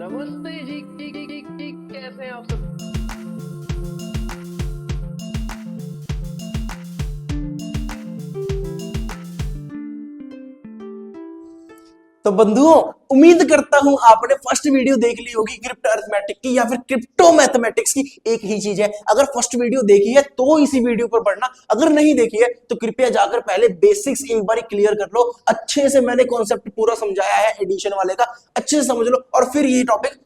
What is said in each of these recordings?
नमस्ते जी, कैसे हैं आप सब। तो बंधुओं, उम्मीद करता हूं आपने फर्स्ट वीडियो देख ली होगी क्रिप्टो अरिथमेटिक की या फिर क्रिप्टो मैथमेटिक्स की। एक ही चीज है, अगर फर्स्ट वीडियो देखी है तो इसी वीडियो पर पढ़ना, अगर नहीं देखी है तो कृपया जाकर पहले बेसिक्स एक बार क्लियर कर लो। अच्छे से मैंने कॉन्सेप्ट पूरा समझाया है एडिशन वाले का, अच्छे से समझ लो और फिर ये टॉपिक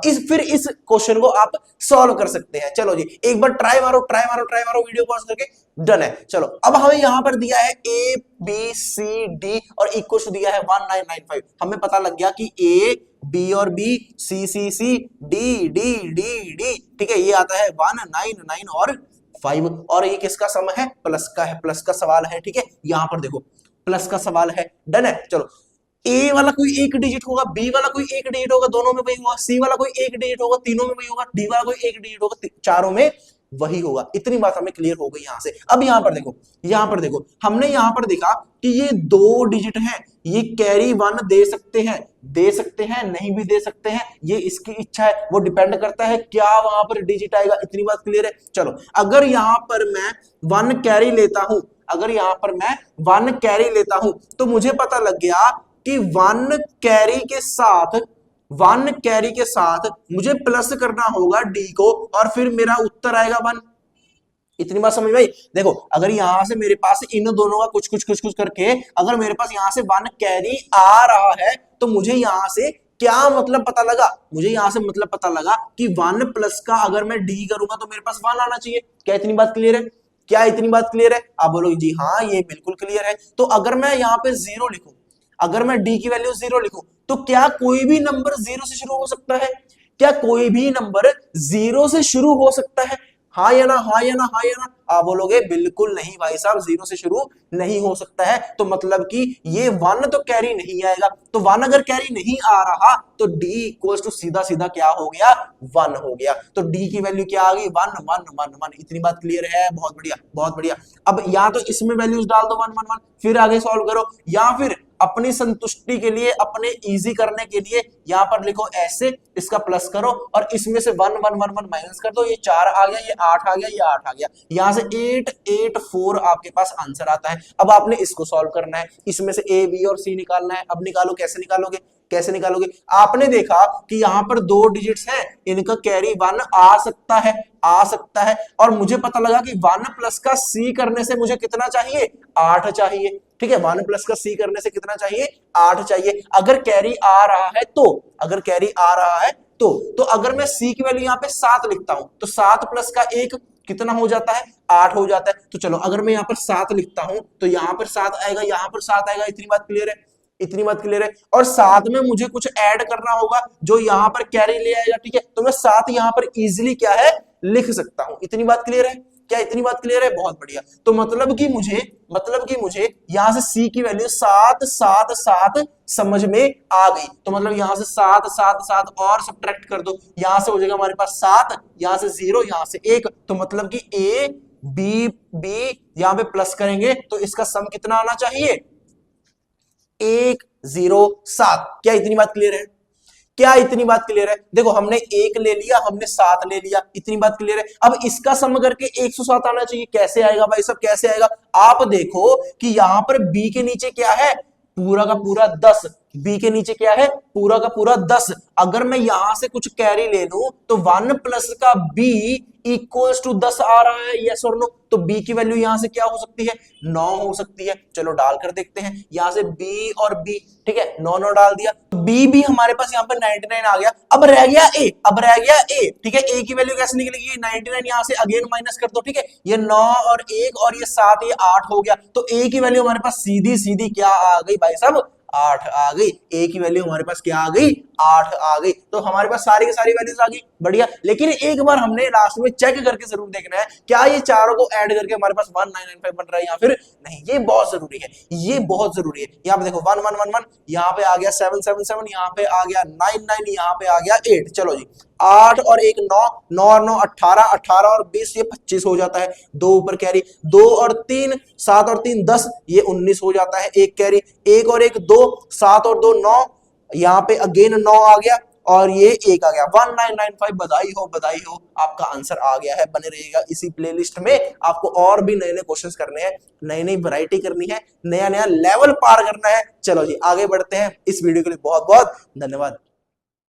इस क्वेश्चन को आप सॉल्व कर सकते हैं। चलो जी, एक बार ट्राई मारो ट्राई मारो ट्राई मारो, वीडियो पॉज करके डन है। चलो अब हमें यहां पर दिया है ए बी सी डी और इक्वल दिया है 1995। हमें पता लग गया कि ए बी और B C C C D D D D, ठीक है, ये आता है 199 और 5 और ये किसका सम है, प्लस का है, प्लस का सवाल है। ठीक है, यहां पर देखो प्लस का सवाल है, डन है। चलो ए वाला कोई एक डिजिट होगा, बी वाला कोई एक डिजिट होगा, दोनों में वही होगा, सी वाला कोई एक डिजिट होगा, तीनों में वही होगा, डी वाला कोई एक डिजिट होगा, चारों में वही होगा। इतनी बात हमें क्लियर हो गई यहां से। अब यहां पर देखो, यहां पर देखो, हमने यहां पर देखा कि ये दो डिजिट हैं, ये कैरी 1 दे सकते हैं, दे सकते हैं, नहीं भी दे सकते हैं, ये इसकी इच्छा है, वो डिपेंड करता है क्या वहां पर डिजिट आएगा। इतनी बात क्लियर है। चलो अगर यहां पर मैं 1 कैरी लेता हूं, अगर यहां पर मैं 1 कैरी लेता हूं तो मुझे पता लग गया कि 1 कैरी के साथ, 1 कैरी के साथ मुझे प्लस करना होगा डी को और फिर मेरा उत्तर आएगा 1। इतनी बात समझ में आई। देखो अगर यहां से मेरे पास इन दोनों का कुछ कुछ कुछ कुछ करके अगर मेरे पास यहां से 1 कैरी आ रहा है तो मुझे यहां से क्या मतलब पता लगा, मुझे यहां से मतलब पता लगा कि 1 प्लस का अगर मैं डी करूंगा तो मेरे पास 1 आना चाहिए। क्या इतनी बात क्लियर है, क्या इतनी बात क्लियर है? आप बोलोगे जी हाँ ये बिल्कुल क्लियर है। तो अगर मैं यहाँ पे 0 लिखूं, अगर मैं डी की वैल्यू 0 लिखूं तो क्या कोई भी नंबर 0 से शुरू हो सकता है? क्या कोई भी नंबर 0 से शुरू हो सकता है? हाँ या ना, हाँ या ना, हाँ या ना? आप बोलोगे बिल्कुल नहीं भाई साहब, 0 से शुरू नहीं हो सकता है। तो मतलब कि ये 1 तो कैरी नहीं आएगा, तो 1 अगर कैरी नहीं आ रहा तो d इक्वल्स टू सीधा सीधा क्या हो गया, 1 हो गया। तो d की वैल्यू क्या आ गई, 1 1 1 1। इतनी बात क्लियर है, बहुत बढ़िया बहुत बढ़िया। अब या तो इसमें वैल्यूज डाल दो 1 1 1, फिर आगे सॉल्व करो, या फिर अपनी संतुष्टि के लिए, अपने इजी करने के लिए यहां पर लिखो ऐसे, इसका प्लस करो और इसमें से 1 1 1 1 माइनस कर दो, ये 4 आ गया, ये 8 आ गया, ये 8 आ गया, यहां से 8 8 4 आपके पास आंसर आता है। अब आपने इसको सॉल्व करना है, इसमें से ए बी और सी निकालना है। अब निकालो, कैसे निकालोगे, कैसे निकालोगे? आपने देखा कि यहां पर 2 डिजिट्स हैं, इनका कैरी 1 आ सकता है, आ सकता है, और मुझे पता लगा कि 1 प्लस का सी करने से मुझे कितना चाहिए, 8 चाहिए। ठीक है, 1 प्लस का सी करने से कितना चाहिए, 8 चाहिए। अगर कैरी आ रहा है तो, अगर कैरी आ रहा है तो अगर मैं सी की वैल्यू यहाँ पे 7 लिखता हूं तो 7 प्लस का 1 कितना हो जाता है, 8 हो जाता है। तो चलो अगर मैं यहाँ पर 7 लिखता हूं तो यहाँ पर 7 आएगा, यहाँ पर 7 आएगा। इतनी बात क्लियर है, इतनी बात क्लियर है। और साथ में मुझे कुछ ऐड करना होगा जो यहाँ पर कैरी ले आएगा। ठीक है, तो मैं 7 यहाँ पर इजीली क्या है, लिख सकता हूं। इतनी बात क्लियर है, क्या इतनी बात क्लियर है? बहुत बढ़िया। तो मतलब कि मुझे यहां से सी की वैल्यू 7 7 7 समझ में आ गई। तो मतलब यहां से 7 7 7 और सब्ट्रैक्ट कर दो, यहां से हो जाएगा हमारे पास 7, यहां से 0, यहां से 1। तो मतलब कि ए बी बी यहां पे प्लस करेंगे तो इसका सम कितना आना चाहिए, 1 0 7। क्या इतनी बात क्लियर है, क्या इतनी बात क्लियर है? देखो हमने 1 ले लिया, हमने 7 ले लिया, इतनी बात क्लियर है। अब इसका सम करके 107 आना चाहिए। कैसे आएगा भाई सब, कैसे आएगा? आप देखो कि यहां पर b के नीचे क्या है, पूरा का पूरा 10, b के नीचे क्या है, पूरा का पूरा 10। अगर मैं यहां से कुछ कैरी ले लूं तो 1 प्लस का b इक्वल्स टू 10 आ रहा है, यस और नो? तो b की वैल्यू यहां से क्या हो सकती है, 9 हो सकती है। चलो डालकर देखते हैं, यहां से b और b, ठीक है, 9 9 डाल दिया, तो b भी हमारे पास यहां पर 99 आ गया। अब रह गया a, अब रह गया a, ठीक है। a की वैल्यू कैसे निकलेगी, 99 यहां से अगेन माइनस कर दो, ठीक है। ये 9 और 1 और ये 7, ये 8 हो गया। तो a की वैल्यू हमारे पास सीधी सीधी क्या आ गई भाई साहब, 8 आ गई। a की वैल्यू हमारे पास क्या आ गई, 8 आ गई। तो हमारे पास सारी की सारी वैल्यूज आ गई, बढ़िया। लेकिन एक बार हमने लास्ट में चेक करके जरूर देखना है क्या ये चारों को ऐड करके हमारे पास 1995 बन रहा है या फिर नहीं। ये बहुत जरूरी है, ये बहुत जरूरी है। यहाँ पे देखो 1 1 1 1, यहाँ पे आ गया 7 7 7, यहाँ पे आ गया 9 9, यहाँ पे आ गया 8। चलो जी, 8 और 1 9, 9 और 9 18, 18 और 20 ये 25 हो जाता है। 2 ऊपर कैरी, 2 और 3 7 और 3 10, ये 19 हो जाता है। एक कैरी, 1 और 1 2, 7 और 2 9, यहाँ पे अगेन 9 आ गया और ये एक आ गया 1995। बधाई हो, आपका आंसर आ गया है। बने रहिएगा इसी प्लेलिस्ट में, आपको और भी नए नए क्वेश्चंस करने हैं, नई नई वैरायटी करनी है, नया नया लेवल पार करना है। चलो जी आगे बढ़ते हैं। इस वीडियो के लिए बहुत बहुत धन्यवाद।